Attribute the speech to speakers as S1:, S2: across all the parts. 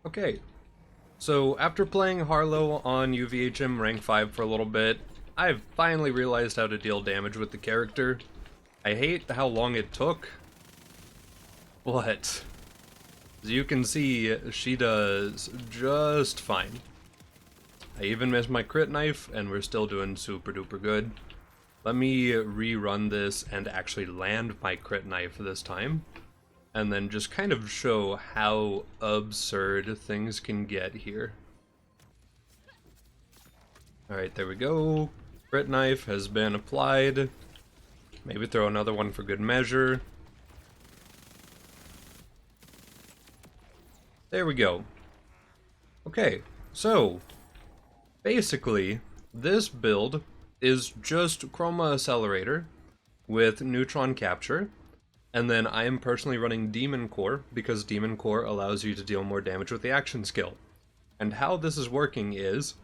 S1: Okay, so after playing Harlowe on UVHM rank 5 for a little bit, I've finally realized how to deal damage with the character. I hate how long it took, but as you can see, she does just fine. I even missed my crit knife, and we're still doing super duper good. Let me rerun this and actually land my crit knife this time, and then just kind of show how absurd things can get here. Alright, there we go. Crit knife has been applied. Maybe throw another one for good measure. There we go. Okay, so basically, this build is just Chroma Accelerator with Neutron Capture, and then I am personally running Demon Core because Demon Core allows you to deal more damage with the action skill. And how this is working is,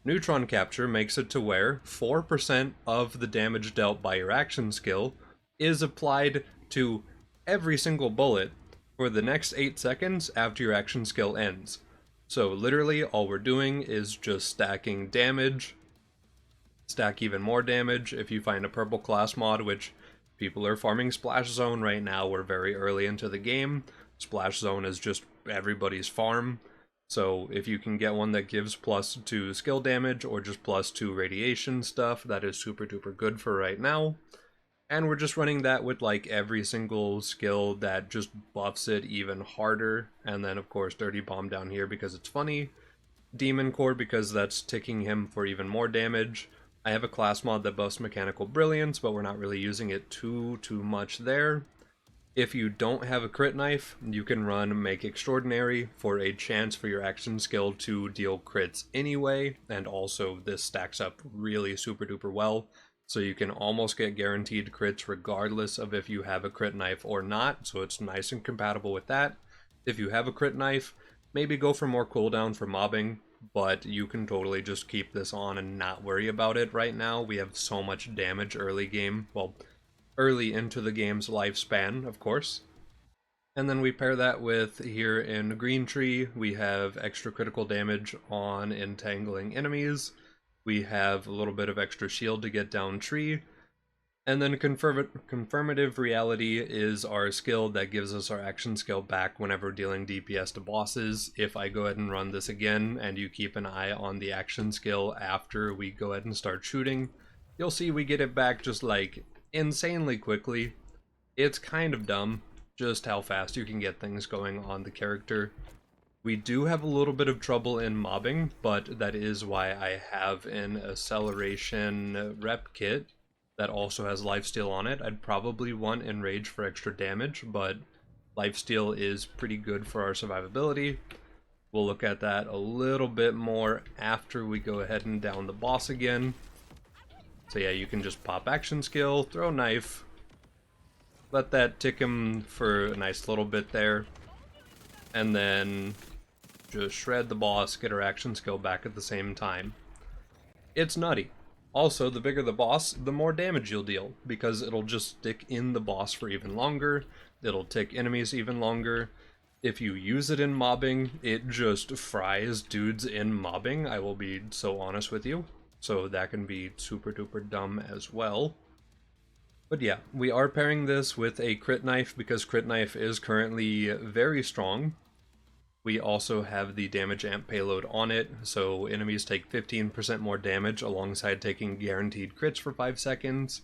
S1: Neutron Capture makes it to where 4% of the damage dealt by your action skill is applied to every single bullet for the next 8 seconds after your action skill ends. So literally all we're doing is just stacking damage, stack even more damage if you find a purple class mod, which people are farming Splash Zone right now. We're very early into the game. Splash Zone is just everybody's farm. So if you can get one that gives +2 skill damage or just +2 radiation stuff, that is super duper good for right now. And we're just running that with like every single skill that just buffs it even harder. And then of course Dirty Bomb down here because it's funny. Demon Core because that's ticking him for even more damage. I have a class mod that buffs Mechanical Brilliance, but we're not really using it too much there. If you don't have a crit knife, you can run Make Extraordinary for a chance for your action skill to deal crits anyway, and also this stacks up really super duper well. So you can almost get guaranteed crits regardless of if you have a crit knife or not, so it's nice and compatible with that. If you have a crit knife, maybe go for more cooldown for mobbing, but you can totally just keep this on and not worry about it right now. We have so much damage early game, well, early into the game's lifespan, of course. And then we pair that with, here in Green Tree, we have extra critical damage on entangling enemies. We have a little bit of extra shield to get down tree. And then Confirmative Reality is our skill that gives us our action skill back whenever dealing DPS to bosses. If I go ahead and run this again, and you keep an eye on the action skill after we go ahead and start shooting, you'll see we get it back just like insanely quickly. It's kind of dumb just how fast you can get things going on the character. We do have a little bit of trouble in mobbing, but that is why I have an acceleration rep kit that also has lifesteal on it. I'd probably want Enrage for extra damage, but lifesteal is pretty good for our survivability. We'll look at that a little bit more after we go ahead and down the boss again. So yeah, you can just pop action skill, throw knife, let that tick him for a nice little bit there, and then just shred the boss, get our action skill back at the same time. It's nutty. Also, the bigger the boss, the more damage you'll deal, because it'll just stick in the boss for even longer, it'll tick enemies even longer. If you use it in mobbing, it just fries dudes in mobbing, I will be so honest with you. So that can be super duper dumb as well. But yeah, we are pairing this with a crit knife because crit knife is currently very strong. We also have the damage amp payload on it, so enemies take 15% more damage alongside taking guaranteed crits for 5 seconds.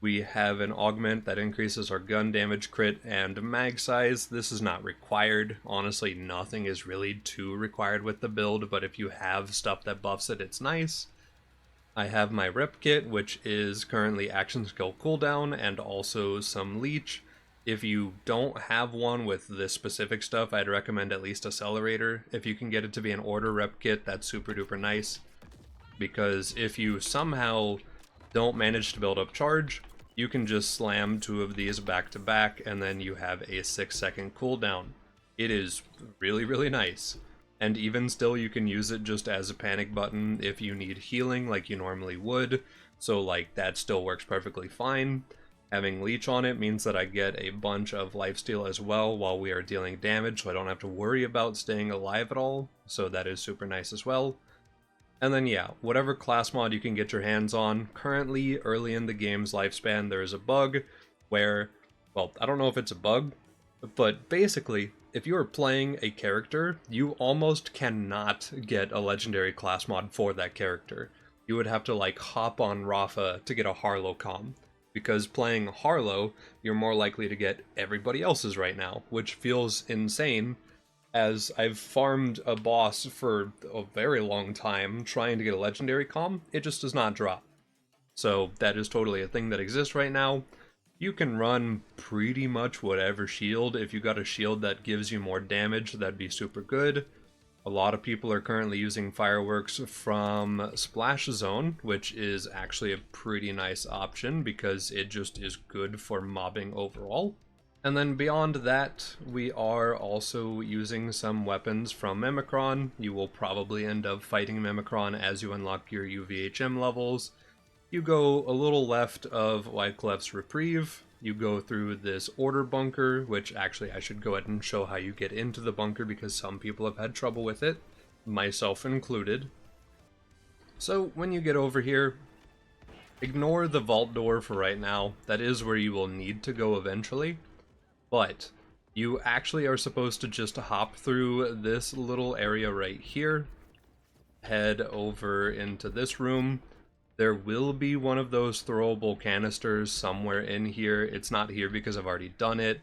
S1: We have an augment that increases our gun damage, crit, and mag size. This is not required. Honestly, nothing is really too required with the build, but if you have stuff that buffs it, it's nice. I have my rep kit, which is currently action skill cooldown and also some leech. If you don't have one with this specific stuff, I'd recommend at least Accelerator. If you can get it to be an order rep kit, that's super duper nice. Because if you somehow don't manage to build up charge, you can just slam 2 of these back to back and then you have a 6-second cooldown. It is really, really nice. And even still, you can use it just as a panic button if you need healing like you normally would. So like that still works perfectly fine. Having Leech on it means that I get a bunch of lifesteal as well while we are dealing damage, so I don't have to worry about staying alive at all, so that is super nice as well. And then yeah, whatever class mod you can get your hands on. Currently, early in the game's lifespan, there is a bug where, well, I don't know if it's a bug, but basically, if you are playing a character, you almost cannot get a legendary class mod for that character. You would have to like hop on Rafa to get a Harlowe comm, because playing Harlowe, you're more likely to get everybody else's right now, which feels insane, as I've farmed a boss for a very long time trying to get a legendary comm. It just does not drop. So that is totally a thing that exists right now. You can run pretty much whatever shield. If you got a shield that gives you more damage, that'd be super good. A lot of people are currently using fireworks from Splash Zone, which is actually a pretty nice option because it just is good for mobbing overall. And then beyond that, we are also using some weapons from Mimikron. You will probably end up fighting Mimikron as you unlock your UVHM levels. You go a little left of Wyclef's Reprieve. You go through this order bunker, which actually I should go ahead and show how you get into the bunker because some people have had trouble with it, myself included. So when you get over here, ignore the vault door for right now. That is where you will need to go eventually. But you actually are supposed to just hop through this little area right here, head over into this room. There will be one of those throwable canisters somewhere in here. It's not here because I've already done it,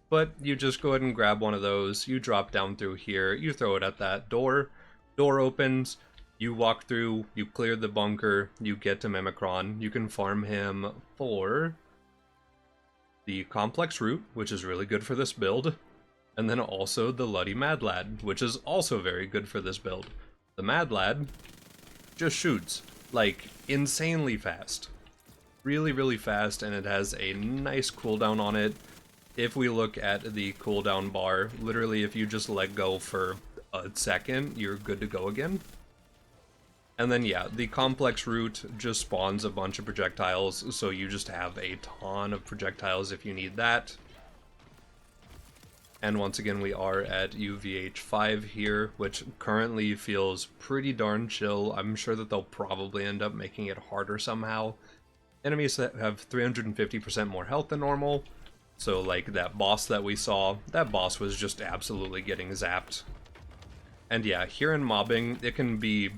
S1: but you just go ahead and grab one of those, you drop down through here, you throw it at that door, door opens, you walk through, you clear the bunker, you get to Mimikron, you can farm him for the complex root, which is really good for this build, and then also the Luddy Mad Lad, which is also very good for this build. The Mad Lad just shoots, like, insanely fast. Really, really fast, and it has a nice cooldown on it. If we look at the cooldown bar, literally if you just let go for a second, you're good to go again. And then yeah, the complex root just spawns a bunch of projectiles, so you just have a ton of projectiles if you need that. And once again, we are at UVH 5 here, which currently feels pretty darn chill. I'm sure that they'll probably end up making it harder somehow. Enemies that have 350% more health than normal. So like that boss that we saw, that boss was just absolutely getting zapped. And yeah, here in mobbing, it can be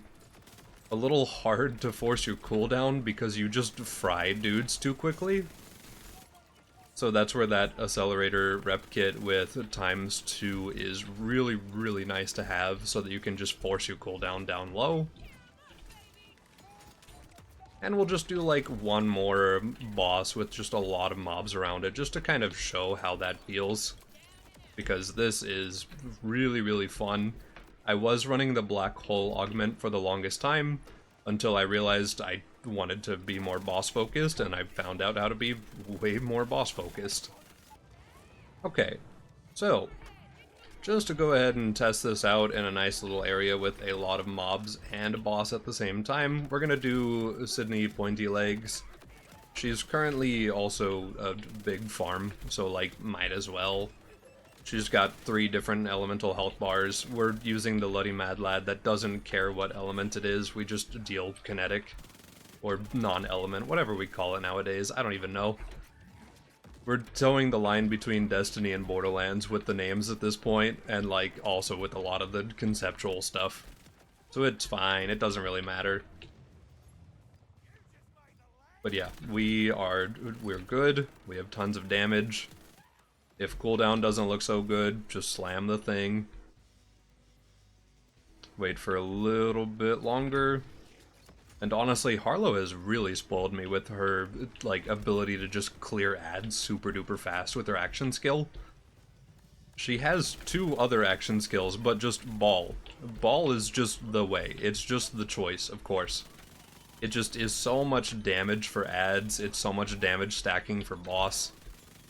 S1: a little hard to force your cooldown because you just fry dudes too quickly. So that's where that accelerator rep kit with ×2 is really, really nice to have so that you can just force your cooldown down low. And we'll just do like one more boss with just a lot of mobs around it just to kind of show how that feels. Because this is really, really fun. I was running the black hole augment for the longest time until I realized I wanted to be more boss focused, and I found out how to be way more boss focused. Okay, so just to go ahead and test this out in a nice little area with a lot of mobs and a boss at the same time, we're gonna do Sydney Pointy Legs. She's currently also a big farm, so like might as well. She's got 3 different elemental health bars. We're using the Luddy Mad Lad that doesn't care what element it is, we just deal kinetic. Or non-element, whatever we call it nowadays, I don't even know. We're towing the line between Destiny and Borderlands with the names at this point, and like also with a lot of the conceptual stuff. So it's fine, it doesn't really matter. But yeah, we're good, we have tons of damage. If cooldown doesn't look so good, just slam the thing. Wait for a little bit longer. And honestly, Harlowe has really spoiled me with her like ability to just clear ads super duper fast with her action skill. She has 2 other action skills, but just Ball. Ball is just the way. It's just the choice, of course. It just is so much damage for ads, it's so much damage stacking for boss.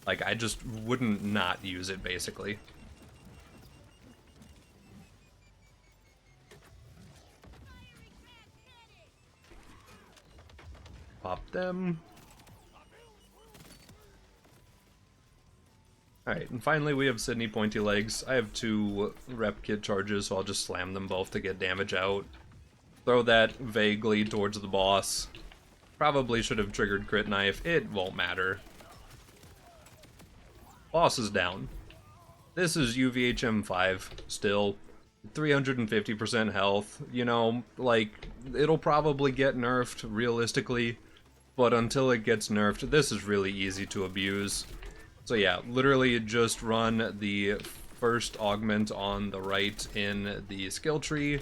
S1: Like, I just wouldn't not use it, basically. Pop them. Alright, and finally we have Sydney Pointy Legs. I have 2 rep kit charges, so I'll just slam them both to get damage out. Throw that vaguely towards the boss. Probably should have triggered Crit Knife. It won't matter. Boss is down. This is UVHM5 still. 350% health. You know, like, it'll probably get nerfed realistically, but until it gets nerfed, this is really easy to abuse. So yeah, literally just run the first augment on the right in the skill tree.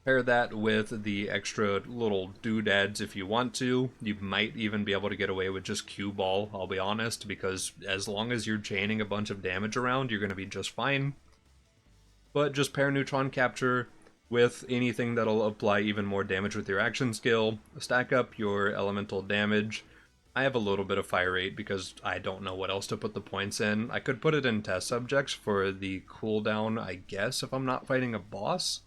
S1: Pair that with the extra little doodads if you want to. You might even be able to get away with just cue ball, I'll be honest, because as long as you're chaining a bunch of damage around, you're going to be just fine. But just pair neutron capture with anything that'll apply even more damage with your action skill. Stack up your elemental damage. I have a little bit of fire rate because I don't know what else to put the points in. I could put it in test subjects for the cooldown, I guess, if I'm not fighting a boss.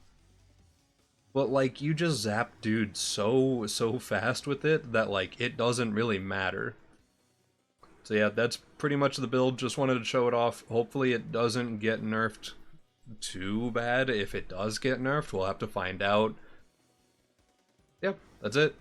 S1: But, like, you just zap dudes so fast with it that, like, it doesn't really matter. So yeah, that's pretty much the build. Just wanted to show it off. Hopefully it doesn't get nerfed too bad. If it does get nerfed, we'll have to find out. Yep, that's it.